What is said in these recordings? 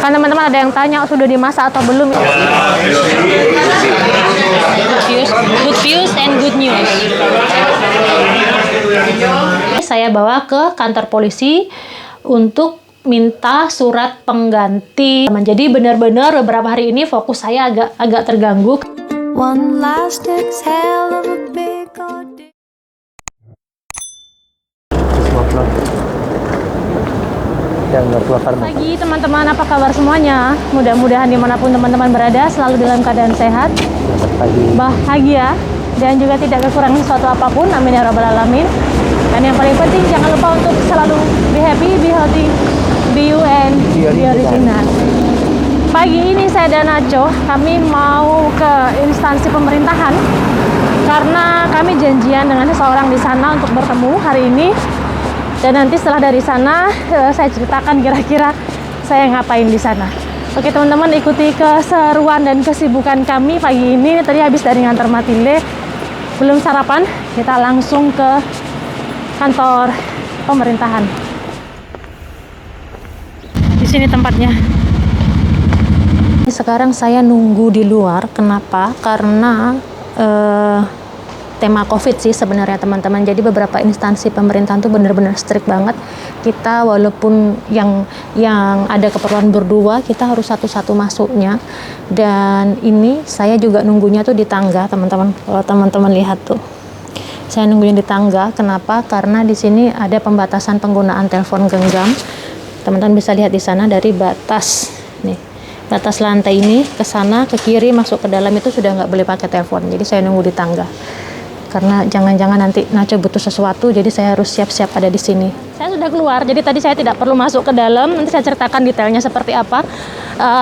Kan teman-teman ada yang tanya sudah dimasak atau belum. Good views and good news. Saya bawa ke kantor polisi untuk minta surat pengganti. Jadi benar-benar beberapa hari ini fokus saya agak terganggu. One last exhale of a big Pagi teman-teman, apa kabar semuanya? Mudah-mudahan dimanapun teman-teman berada selalu dalam keadaan sehat, bahagia, dan juga tidak kekurangan sesuatu apapun. Amin ya rabbal alamin. Dan yang paling penting jangan lupa untuk selalu be happy, be healthy, be you and be original. Pagi ini saya dan Nacho, kami mau ke instansi pemerintahan karena kami janjian dengan seseorang di sana untuk bertemu hari ini. Dan nanti setelah dari sana saya ceritakan kira-kira saya ngapain di sana. Oke teman-teman, ikuti keseruan dan kesibukan kami pagi ini. Tadi habis dari ngantar Matilde, belum sarapan, kita langsung ke kantor pemerintahan. Di sini tempatnya. Sekarang saya nunggu di luar. Kenapa? Karena tema COVID sih sebenarnya teman-teman. Jadi beberapa instansi pemerintahan tuh benar-benar strict banget. Kita walaupun yang ada keperluan berdua, kita harus satu-satu masuknya. Dan ini saya juga nunggunya tuh di tangga, teman-teman. Kalau teman-teman lihat tuh, saya nunggunya di tangga. Kenapa? Karena di sini ada pembatasan penggunaan telepon genggam. Teman-teman bisa lihat di sana dari batas nih. Batas lantai ini ke sana, ke kiri, masuk ke dalam itu sudah nggak boleh pakai telepon. Jadi saya nunggu di tangga. Karena jangan-jangan nanti Nacho butuh sesuatu, jadi saya harus siap-siap ada di sini. Saya sudah keluar, jadi tadi saya tidak perlu masuk ke dalam. Nanti saya ceritakan detailnya seperti apa.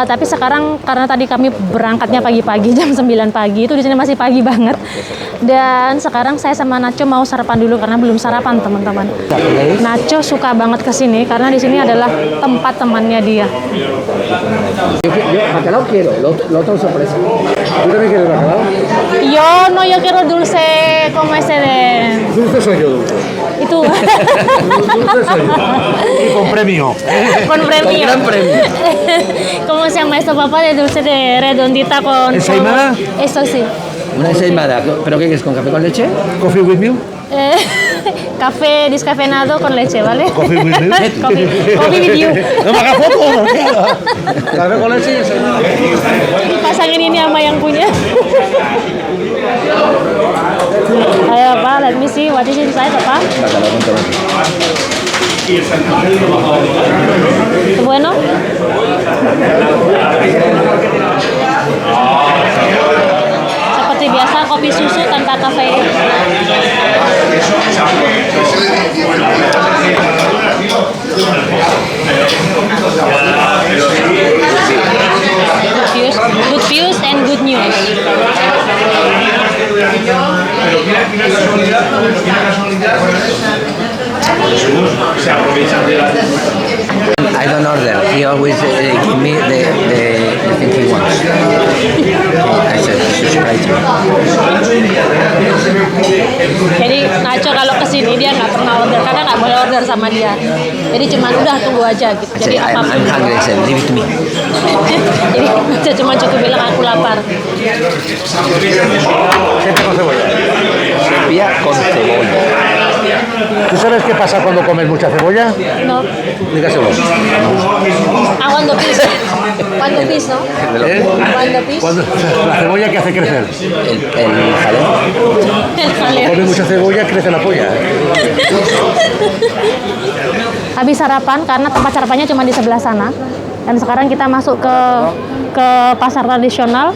Tapi sekarang karena tadi kami berangkatnya pagi-pagi jam 9 pagi, itu di sini masih pagi banget. Dan sekarang saya sama Nacho mau sarapan dulu karena belum sarapan teman-teman. Nacho suka banget ke sini karena di sini adalah tempat temannya dia. Bacalao quiero, lo otro sorpresa. ¿Tú también quieres bacalao? Yo quiero dulce como ese de... Dulce soy yo, dulce. Itu. Dulce soy yo. Y con premio. Con premio. Con gran premio. ¿Cómo se llama esto, papá? De dulce de redondita con... ¿Ensaimada? Eso sí. Una ensaimada. ¿Pero qué quieres? ¿Con café con leche? ¿Coffee with milk? Café descafeinado con leche, ¿vale? ¿Coffee with milk? Coffee with you. No me hagas foto. Café con leche y ensaimada. Pasangin ini sama yang punya. Ayo, Pak, let me see what is inside, Pak. Bacalao con tomate. ¿Es bueno? Seperti biasa, kopi susu tanpa kafein. Good views and good news. I don't order. He always give me the thing he wants. I said, subscribe to me. Jadi Nacho kalau kesini dia nggak pernah order karena nggak boleh order sama dia. Jadi cuman udah tunggu aja gitu. Jadi I'm apapun. hungry. I said, leave it to me. Jadi Nacho cuma cukup bilang aku lapar. Sepia con cebolla. ¿Tú sabes qué pasa cuando comes mucha cebolla? No. Dígaselo. Cuando pis. Cuando pis, ¿no? Cuando pis. La cebolla que hace crecer. El jaleo. El jaleo. Comes mucha cebolla, crece la polla. Habis sarapan karena tempat sarapannya cuma di sebelah sana. Dan sekarang kita masuk ke pasar tradisional.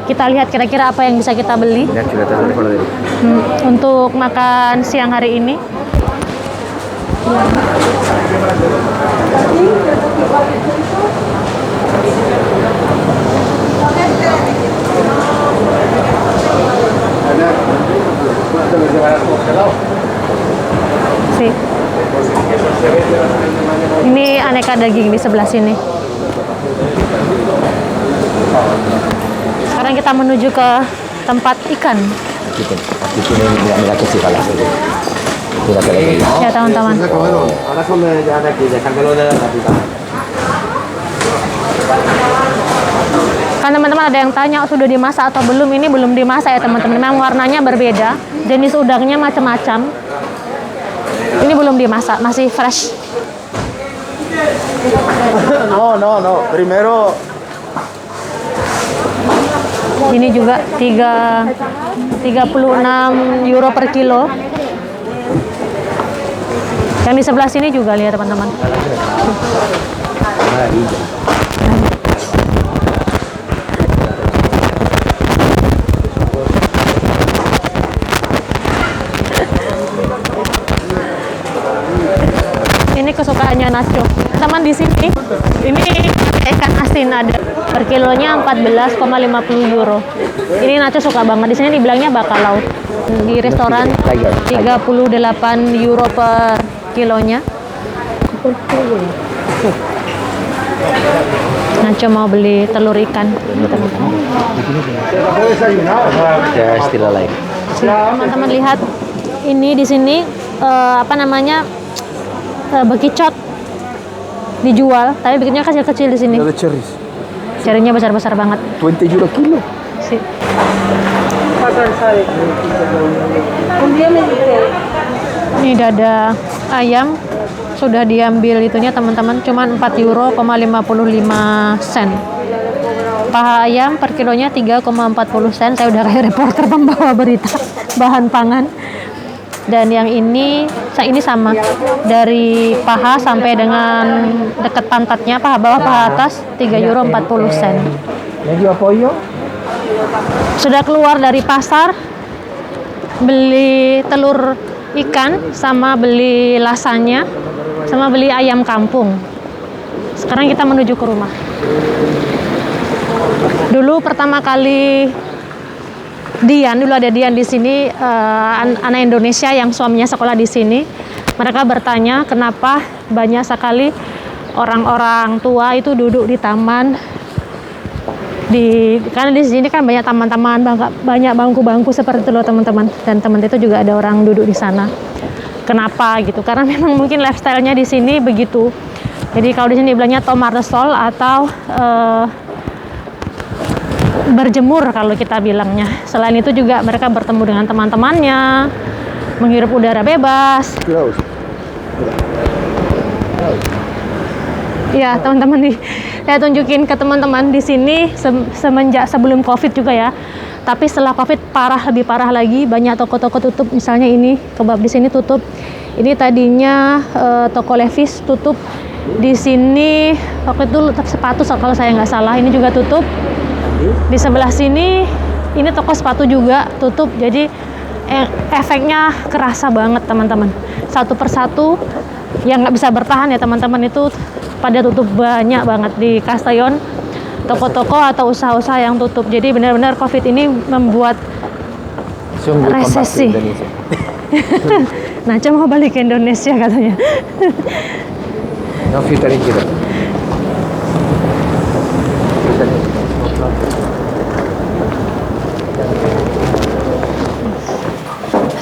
Kita lihat kira-kira apa yang bisa kita beli untuk makan siang hari ini. Ini aneka daging di sebelah sini. Sekarang kita menuju ke tempat ikan. Ya teman-teman. teman-teman ada yang tanya sudah dimasak atau belum, ini belum dimasak ya teman-teman. Memang warnanya berbeda, jenis udangnya macam-macam. Ini belum dimasak, masih fresh. No. Primero. Ini juga 36 euro per kilo. Yang di sebelah sini juga lihat teman-teman. Ini kesukaannya Nacho. Teman di sini, ini ikan asin ada per kilonya 14,50 euro. Ini Nacho suka banget. Di sini dibilangnya bakal laut. Di restoran 38 euro per kilonya. Nacho mau beli telur ikan, teman-teman. They are still alive. Teman-teman lihat ini di sini bekicot dijual, tapi bikinnya kecil-kecil di sini. The cherries. Carinya besar-besar banget. 20 euro kilo. Ini dada ayam sudah diambil itunya teman-teman, cuma 4 euro 55 sen. Paha ayam per kilonya 3,40 sen. Saya udah kayak reporter pembawa berita bahan pangan. Dan yang ini sama, dari paha sampai dengan dekat pantatnya, paha bawah paha atas 3 euro 40 sen. Medio pollo. Sudah keluar dari pasar, beli telur ikan, sama beli lasanya, sama beli ayam kampung. Sekarang kita menuju ke rumah. Dulu pertama kali dulu ada Dian di sini, anak Indonesia yang suaminya sekolah di sini. Mereka bertanya kenapa banyak sekali orang-orang tua itu duduk di taman. Karena di sini kan banyak taman-taman, banyak bangku-bangku seperti itu loh teman-teman. Dan teman itu juga ada orang duduk di sana. Kenapa gitu? Karena memang mungkin lifestyle-nya di sini begitu. Jadi kalau di sini bilangnya tomaresol atau berjemur kalau kita bilangnya. Selain itu juga mereka bertemu dengan teman-temannya, menghirup udara bebas. Ya teman-teman, saya tunjukin ke teman-teman di sini semenjak sebelum COVID juga ya. Tapi setelah COVID lebih parah lagi, banyak toko-toko tutup. Misalnya ini kebab di sini tutup. Ini tadinya toko Levi's tutup. Di sini waktu itu sepatu kalau saya nggak salah, ini juga tutup. Di sebelah sini ini toko sepatu juga tutup. Jadi efeknya kerasa banget teman-teman. Satu persatu yang nggak bisa bertahan ya teman-teman, itu pada tutup banyak banget di Castellón. Toko-toko atau usaha-usaha yang tutup. Jadi benar-benar COVID ini membuat resesi. Nacho mau balik ke Indonesia katanya. No filtering kita.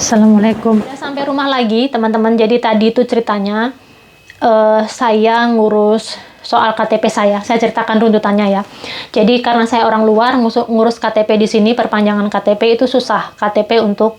Assalamualaikum. Sampai rumah lagi teman-teman. Jadi tadi itu ceritanya saya ngurus soal KTP saya ceritakan runtutannya ya. Jadi karena saya orang luar, ngurus KTP di sini, perpanjangan KTP itu susah. KTP untuk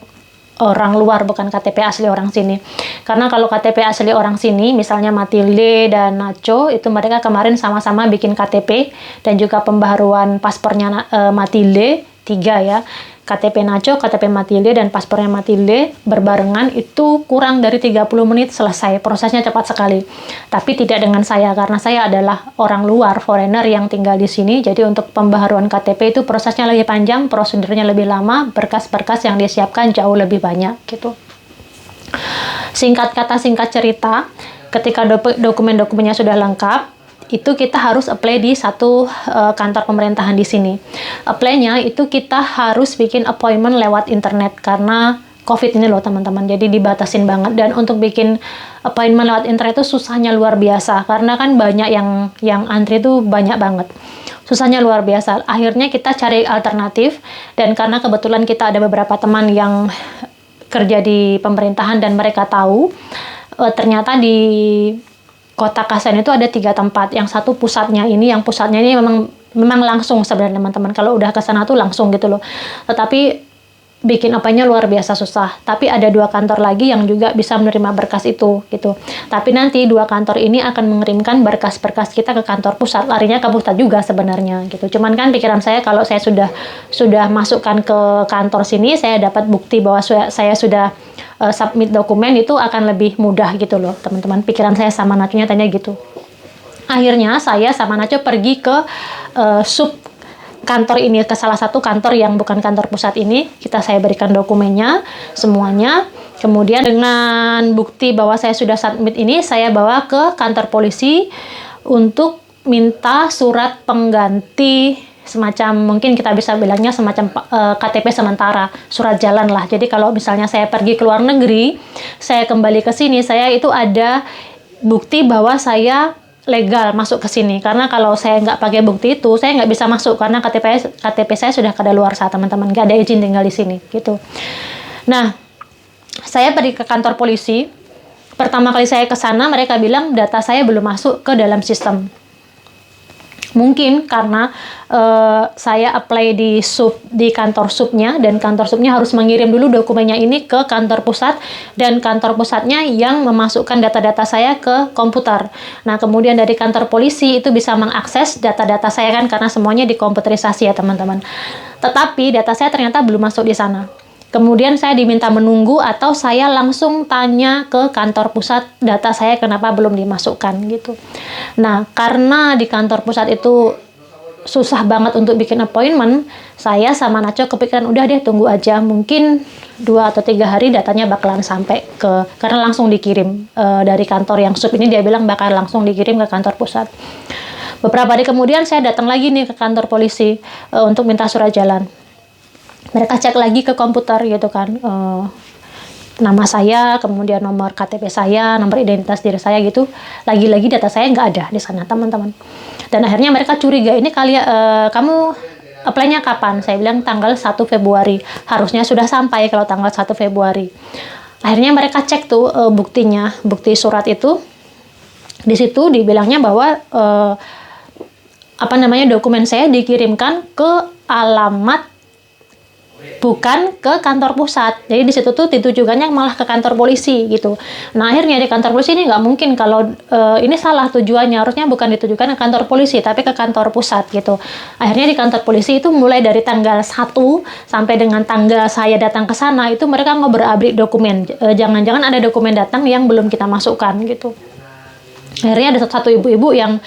orang luar, bukan KTP asli orang sini. Karena kalau KTP asli orang sini, misalnya Matilde dan Nacho, itu mereka kemarin sama-sama bikin KTP dan juga pembaharuan paspornya Matilde, 3 ya. KTP Nacho, KTP Matilde, dan paspornya Matilde berbarengan itu kurang dari 30 menit selesai. Prosesnya cepat sekali. Tapi tidak dengan saya, karena saya adalah orang luar, foreigner yang tinggal di sini. Jadi untuk pembaharuan KTP itu prosesnya lebih panjang, prosedurnya lebih lama, berkas-berkas yang disiapkan jauh lebih banyak gitu. Singkat kata, singkat cerita, ketika dokumen-dokumennya sudah lengkap, itu kita harus apply di satu kantor pemerintahan di sini. Apply-nya itu kita harus bikin appointment lewat internet karena COVID ini loh teman-teman. Jadi dibatasin banget, dan untuk bikin appointment lewat internet itu susahnya luar biasa karena kan banyak yang antri itu banyak banget. Susahnya luar biasa. Akhirnya kita cari alternatif, dan karena kebetulan kita ada beberapa teman yang kerja di pemerintahan dan mereka tahu ternyata di Kota Castellón itu ada 3 tempat. Yang satu pusatnya ini, yang pusatnya ini memang Memang langsung sebenarnya teman-teman, kalau udah ke sana tuh langsung gitu loh. Tetapi bikin apanya luar biasa susah. Tapi ada 2 kantor lagi yang juga bisa menerima berkas itu gitu. Tapi nanti 2 kantor ini akan mengirimkan berkas-berkas kita ke kantor pusat. Larinya ke pusat juga sebenarnya gitu. Cuman kan pikiran saya kalau saya sudah masukkan ke kantor sini, saya dapat bukti bahwa saya sudah submit dokumen, itu akan lebih mudah gitu loh teman-teman. Pikiran saya sama Naconya tanya gitu. Akhirnya saya sama Naco pergi ke sub kantor ini, ke salah satu kantor yang bukan kantor pusat ini. Saya berikan dokumennya semuanya. Kemudian dengan bukti bahwa saya sudah submit ini, saya bawa ke kantor polisi untuk minta surat pengganti, semacam, mungkin kita bisa bilangnya semacam KTP sementara, surat jalan lah. Jadi kalau misalnya saya pergi ke luar negeri, saya kembali ke sini, saya itu ada bukti bahwa saya legal masuk ke sini. Karena kalau saya nggak pakai bukti itu, saya nggak bisa masuk karena KTP saya sudah kadaluarsa teman-teman, nggak ada izin tinggal di sini gitu. Nah, saya pergi ke kantor polisi. Pertama kali saya ke sana, mereka bilang data saya belum masuk ke dalam sistem. Mungkin karena saya apply di kantor subnya, dan kantor subnya harus mengirim dulu dokumennya ini ke kantor pusat, dan kantor pusatnya yang memasukkan data-data saya ke komputer. Nah, kemudian dari kantor polisi itu bisa mengakses data-data saya kan, karena semuanya dikomputerisasi ya teman-teman. Tetapi data saya ternyata belum masuk di sana. Kemudian saya diminta menunggu, atau saya langsung tanya ke kantor pusat data saya kenapa belum dimasukkan gitu. Nah, karena di kantor pusat itu susah banget untuk bikin appointment, saya sama Naco kepikiran udah deh tunggu aja, mungkin 2 atau 3 hari datanya bakalan sampai karena langsung dikirim dari kantor yang sub ini, dia bilang bakal langsung dikirim ke kantor pusat. Beberapa hari kemudian saya datang lagi nih ke kantor polisi untuk minta surat jalan. Mereka cek lagi ke komputer gitu kan, nama saya, kemudian nomor KTP saya, nomor identitas diri saya gitu. Lagi-lagi data saya nggak ada di sana teman-teman. Dan akhirnya mereka curiga, ini kamu apply-nya kapan? Saya bilang tanggal 1 Februari. Harusnya sudah sampai kalau tanggal 1 Februari. Akhirnya mereka cek tuh buktinya, bukti surat itu. Di situ dibilangnya bahwa dokumen saya dikirimkan ke alamat bukan ke kantor pusat. Jadi di situ tuh ditujukannya malah ke kantor polisi gitu. Nah, akhirnya di kantor polisi ini nggak mungkin kalau ini salah tujuannya, harusnya bukan ditujukan ke kantor polisi tapi ke kantor pusat gitu. Akhirnya di kantor polisi itu mulai dari tanggal 1 sampai dengan tanggal saya datang ke sana itu mereka ngobrak-abrik dokumen. Jangan-jangan ada dokumen datang yang belum kita masukkan gitu. Akhirnya ada satu ibu-ibu yang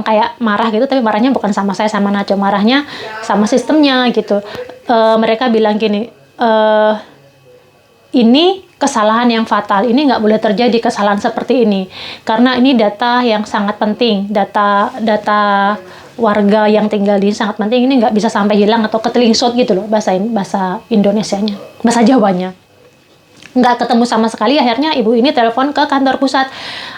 kayak marah gitu, tapi marahnya bukan sama saya sama Naco, marahnya sama sistemnya gitu. Mereka bilang gini, ini kesalahan yang fatal, ini nggak boleh terjadi kesalahan seperti ini, karena ini data yang sangat penting, data warga yang tinggal di sangat penting, ini nggak bisa sampai hilang atau ketelingsot gitu loh, bahasa Indonesianya, bahasa Jawanya. Nggak ketemu sama sekali. Akhirnya ibu ini telepon ke kantor pusat,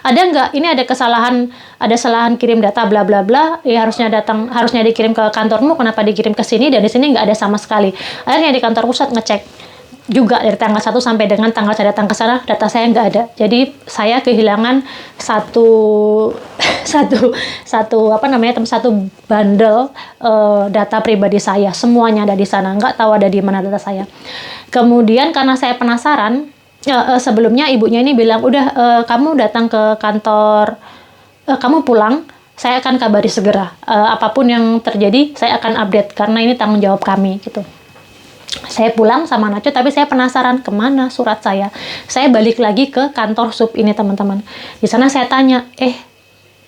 ada nggak, ini ada kesalahan, ada kesalahan kirim data bla bla bla, ya harusnya dikirim ke kantormu, kenapa dikirim ke sini, dan di sini nggak ada sama sekali. Akhirnya di kantor pusat ngecek juga dari tanggal 1 sampai dengan tanggal saya datang ke sana, data saya nggak ada. Jadi saya kehilangan satu bundle data pribadi saya, semuanya ada di sana, nggak tahu ada di mana data saya. Kemudian karena saya penasaran, sebelumnya ibunya ini bilang, udah kamu datang ke kantor, kamu pulang, saya akan kabari segera. Apapun yang terjadi, saya akan update, karena ini tanggung jawab kami gitu. Saya pulang sama Naco, tapi saya penasaran kemana surat saya. Saya balik lagi ke kantor sub ini teman-teman. Di sana saya tanya,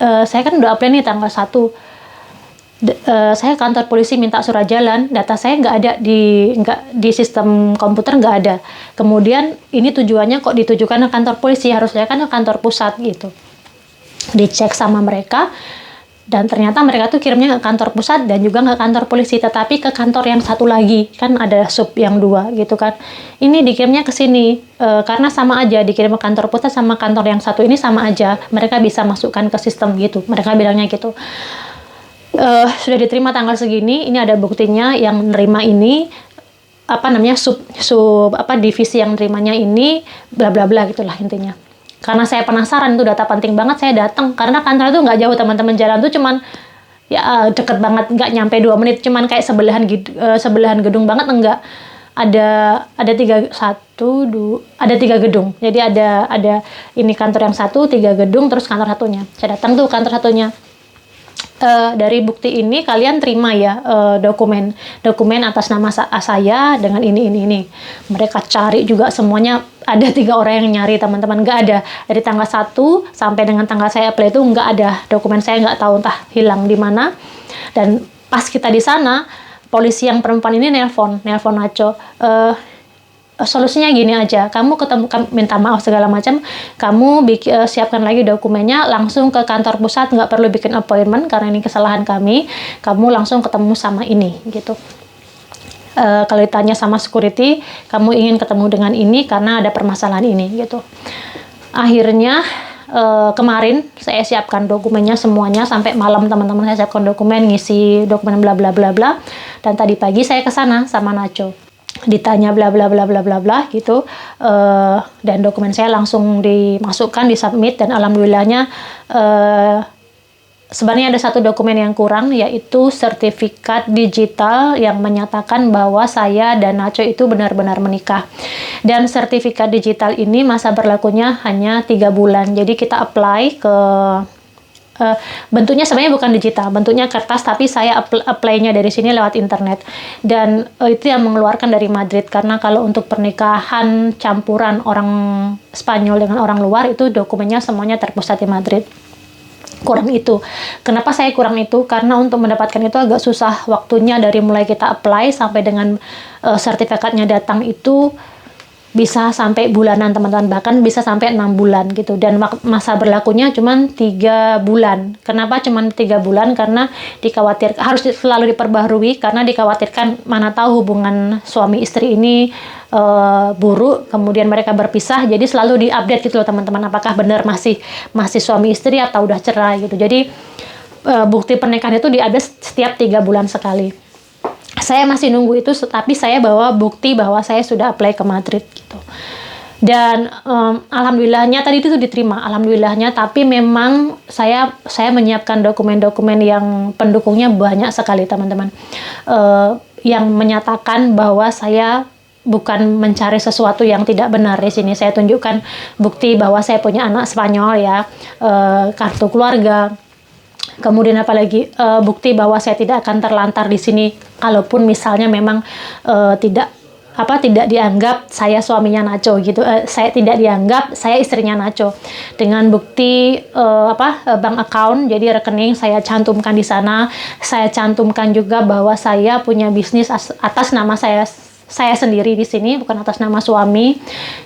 saya kan udah apply nih tanggal 1. Saya kantor polisi minta surat jalan, data saya nggak ada di sistem komputer, nggak ada. Kemudian ini tujuannya kok ditujukan ke kantor polisi, harusnya kan ke kantor pusat gitu. Dicek sama mereka, dan ternyata mereka tuh kirimnya ke kantor pusat dan juga ke kantor polisi, tetapi ke kantor yang satu lagi, kan ada sub yang 2 gitu kan. Ini dikirimnya ke sini, karena sama aja, dikirim ke kantor pusat sama kantor yang satu ini sama aja, mereka bisa masukkan ke sistem gitu, mereka bilangnya gitu. Sudah diterima tanggal segini, ini ada buktinya, yang nerima ini divisi yang nerimanya ini bla bla bla gitulah intinya. Karena saya penasaran, itu data penting banget, saya datang karena kantor itu nggak jauh teman-teman, jalan tuh cuman ya deket banget, nggak nyampe 2 menit, cuman kayak sebelahan gedung banget, enggak. Ada tiga gedung, jadi ada ini kantor yang satu, 3 gedung, terus kantor satunya. Saya datang tuh kantor satunya. Dari bukti ini kalian terima ya dokumen atas nama saya dengan ini. Mereka cari juga semuanya, ada 3 orang yang nyari teman-teman, nggak ada. Dari tanggal 1 sampai dengan tanggal saya apply itu nggak ada dokumen saya, nggak tahu entah hilang di mana. Dan pas kita di sana, polisi yang perempuan ini nelpon Nacho, solusinya gini aja, kamu minta maaf segala macam, kamu siapkan lagi dokumennya, langsung ke kantor pusat, nggak perlu bikin appointment karena ini kesalahan kami, kamu langsung ketemu sama ini gitu. Kalau ditanya sama security, kamu ingin ketemu dengan ini karena ada permasalahan ini gitu. Akhirnya kemarin saya siapkan dokumennya semuanya, sampai malam teman-teman saya siapkan dokumen, ngisi dokumen bla bla bla bla, dan tadi pagi saya ke sana sama Nacho, ditanya bla bla bla bla bla bla gitu, dan dokumen saya langsung dimasukkan, disubmit, dan alhamdulillahnya sebenarnya ada 1 dokumen yang kurang, yaitu sertifikat digital yang menyatakan bahwa saya dan Nacho itu benar-benar menikah. Dan sertifikat digital ini masa berlakunya hanya 3 bulan. Jadi kita apply ke bentuknya sebenarnya bukan digital, bentuknya kertas, tapi saya apply-nya dari sini lewat internet. Dan itu yang mengeluarkan dari Madrid, karena kalau untuk pernikahan campuran orang Spanyol dengan orang luar itu dokumennya semuanya terpusat di Madrid. Kurang itu. Kenapa saya kurang itu? Karena untuk mendapatkan itu agak susah, waktunya dari mulai kita apply sampai dengan sertifikatnya datang itu bisa sampai bulanan teman-teman, bahkan bisa sampai 6 bulan gitu, dan masa berlakunya cuma 3 bulan. Kenapa cuma 3 bulan? Karena dikhawatirkan harus selalu diperbaharui, karena dikhawatirkan mana tahu hubungan suami istri ini buruk, kemudian mereka berpisah, jadi selalu diupdate gitu loh teman-teman, apakah benar masih suami istri atau udah cerai gitu. Jadi bukti pernikahan itu diupdate setiap 3 bulan sekali. Saya masih nunggu itu, tapi saya bawa bukti bahwa saya sudah apply ke Madrid gitu. Dan alhamdulillahnya tadi itu diterima, alhamdulillahnya. Tapi memang saya menyiapkan dokumen-dokumen yang pendukungnya banyak sekali teman-teman, yang menyatakan bahwa saya bukan mencari sesuatu yang tidak benar di sini. Saya tunjukkan bukti bahwa saya punya anak Spanyol ya, kartu keluarga. Kemudian apalagi bukti bahwa saya tidak akan terlantar di sini, kalaupun misalnya memang tidak dianggap saya suaminya Nacho gitu, saya tidak dianggap saya istrinya Nacho, dengan bukti bank account, jadi rekening saya cantumkan di sana. Saya cantumkan juga bahwa saya punya bisnis atas nama saya sendiri di sini, bukan atas nama suami.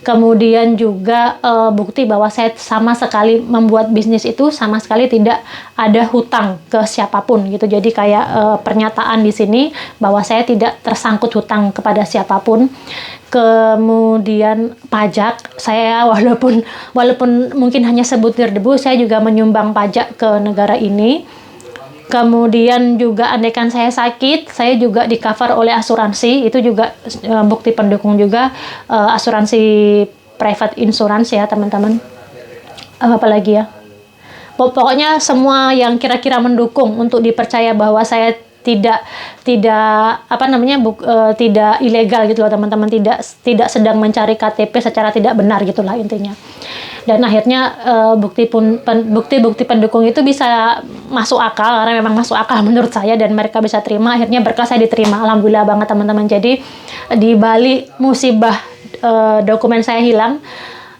Kemudian juga bukti bahwa saya sama sekali membuat bisnis itu sama sekali tidak ada hutang ke siapapun gitu. Jadi kayak pernyataan di sini bahwa saya tidak tersangkut hutang kepada siapapun. Kemudian pajak, saya walaupun mungkin hanya sebutir debu, saya juga menyumbang pajak ke negara ini. Kemudian juga andaikan saya sakit, saya juga di cover oleh asuransi, itu juga bukti pendukung juga, asuransi private insurance ya teman-teman. Apalagi ya, pokoknya semua yang kira-kira mendukung untuk dipercaya bahwa saya tidak ilegal gitu loh teman-teman, tidak sedang mencari KTP secara tidak benar gitulah intinya. Dan akhirnya bukti-bukti pendukung itu bisa masuk akal, karena memang masuk akal menurut saya, dan mereka bisa terima. Akhirnya berkas saya diterima, alhamdulillah banget teman-teman. Jadi di balik musibah dokumen saya hilang,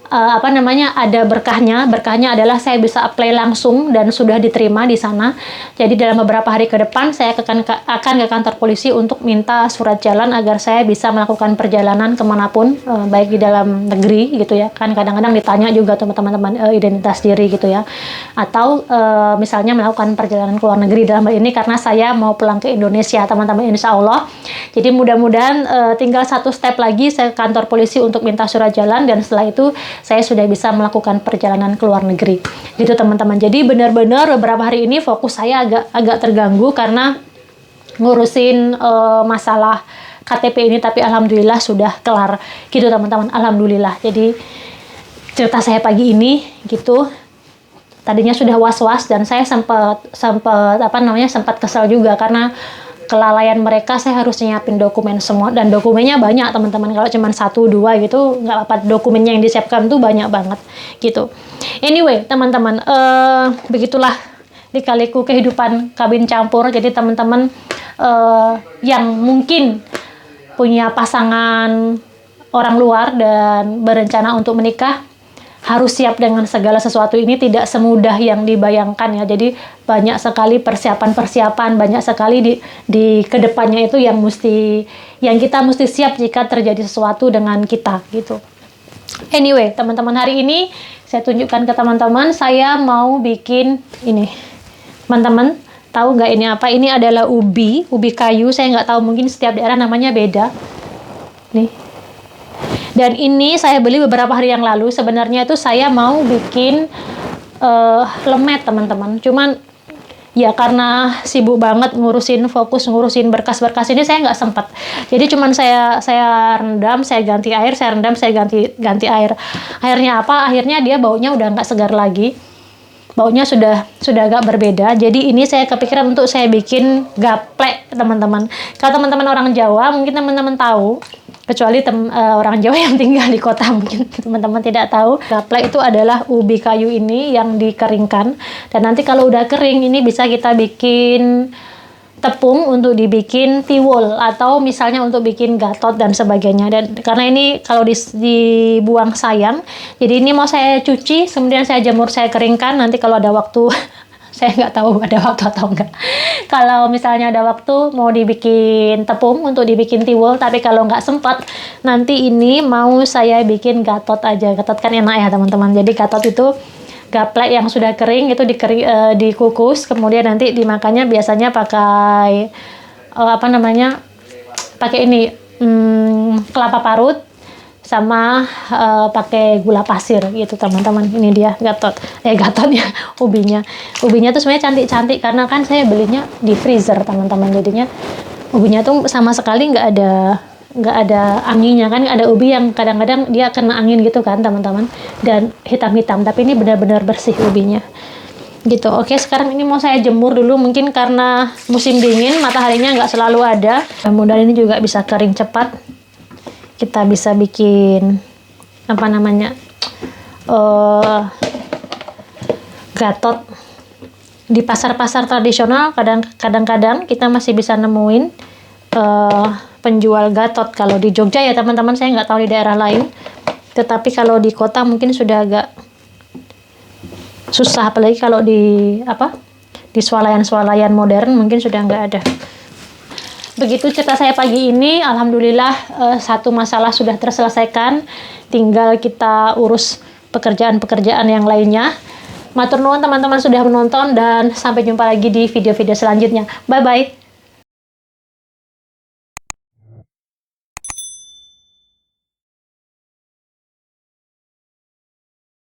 ada berkahnya adalah saya bisa apply langsung dan sudah diterima di sana. Jadi dalam beberapa hari ke depan saya akan ke kantor polisi untuk minta surat jalan agar saya bisa melakukan perjalanan kemanapun, baik di dalam negeri gitu ya, kan kadang-kadang ditanya juga teman-teman identitas diri gitu ya, atau misalnya melakukan perjalanan ke luar negeri. Dalam hal ini karena saya mau pulang ke Indonesia teman-teman, insya Allah. Jadi mudah-mudahan tinggal 1 step lagi saya ke kantor polisi untuk minta surat jalan, dan setelah itu saya sudah bisa melakukan perjalanan ke luar negeri gitu teman-teman. Jadi benar-benar beberapa hari ini fokus saya agak terganggu karena ngurusin masalah KTP ini, tapi alhamdulillah sudah kelar gitu teman-teman, alhamdulillah. Jadi cerita saya pagi ini gitu. tadinya sudah was-was, dan saya sempat sempat kesal juga karena kelalaian mereka. Saya harus nyiapin dokumen semua, dan dokumennya banyak teman-teman. Kalau cuma 1-2 gitu nggak apa, dokumennya yang disiapkan tuh banyak banget gitu. Anyway teman-teman, begitulah lika-liku kehidupan kabin campur. Jadi teman-teman yang mungkin punya pasangan orang luar dan berencana untuk menikah, harus siap dengan segala sesuatu ini. Tidak semudah yang dibayangkan ya. Jadi banyak sekali persiapan-persiapan, banyak sekali di kedepannya itu yang kita mesti siap jika terjadi sesuatu dengan kita gitu. Anyway teman-teman, hari ini saya tunjukkan ke teman-teman, saya mau bikin ini. Teman-teman tahu nggak ini apa? Ini adalah ubi kayu. Saya nggak tahu, mungkin setiap daerah namanya beda. Nih. Dan ini saya beli beberapa hari yang lalu. Sebenarnya itu saya mau bikin lemet teman-teman. Cuman ya karena sibuk banget fokus ngurusin berkas-berkas ini, saya nggak sempat. Jadi cuman saya rendam, saya ganti air, saya rendam, saya ganti air. Akhirnya apa? Akhirnya dia baunya udah nggak segar lagi. Baunya sudah agak berbeda. Jadi ini saya kepikiran untuk saya bikin gaplek teman-teman. Kalau teman-teman orang Jawa mungkin teman-teman tahu, kecuali orang Jawa yang tinggal di kota mungkin teman-teman tidak tahu. Gaplek itu adalah ubi kayu ini yang dikeringkan, dan nanti kalau udah kering ini bisa kita bikin tepung untuk dibikin tiwul, atau misalnya untuk bikin gatot dan sebagainya. Dan karena ini kalau dibuang sayang, jadi ini mau saya cuci, kemudian saya jemur, saya keringkan. Nanti kalau ada waktu saya nggak tahu ada waktu atau enggak. Kalau misalnya ada waktu mau dibikin tepung untuk dibikin tiwul, tapi kalau nggak sempat, nanti ini mau saya bikin gatot aja. Gatot kan enak ya teman-teman. Jadi gatot itu gaplek yang sudah kering, itu dikukus, kemudian nanti dimakannya biasanya pakai pakai ini kelapa parut sama pakai gula pasir gitu teman-teman. Ini dia gatotnya, ubinya tuh sebenarnya cantik-cantik, karena kan saya belinya di freezer teman-teman. Jadinya ubinya tuh sama sekali nggak ada anginnya kan. Ada ubi yang kadang-kadang dia kena angin gitu kan teman-teman, dan hitam-hitam, tapi ini benar-benar bersih ubinya gitu. Oke, sekarang ini mau saya jemur dulu, mungkin karena musim dingin mataharinya nggak selalu ada. Mudah-mudahan ini juga bisa kering cepat, kita bisa bikin gatot. Di pasar-pasar tradisional kadang-kadang kita masih bisa nemuin penjual gatot. Kalau di Jogja ya teman-teman, saya nggak tahu di daerah lain, tetapi kalau di kota mungkin sudah agak susah, apalagi kalau di swalayan modern mungkin sudah nggak ada. Begitu cerita saya pagi ini. Alhamdulillah satu masalah sudah terselesaikan, tinggal kita urus pekerjaan-pekerjaan yang lainnya. Matur nuwun teman-teman sudah menonton, dan sampai jumpa lagi di video-video selanjutnya. Bye bye.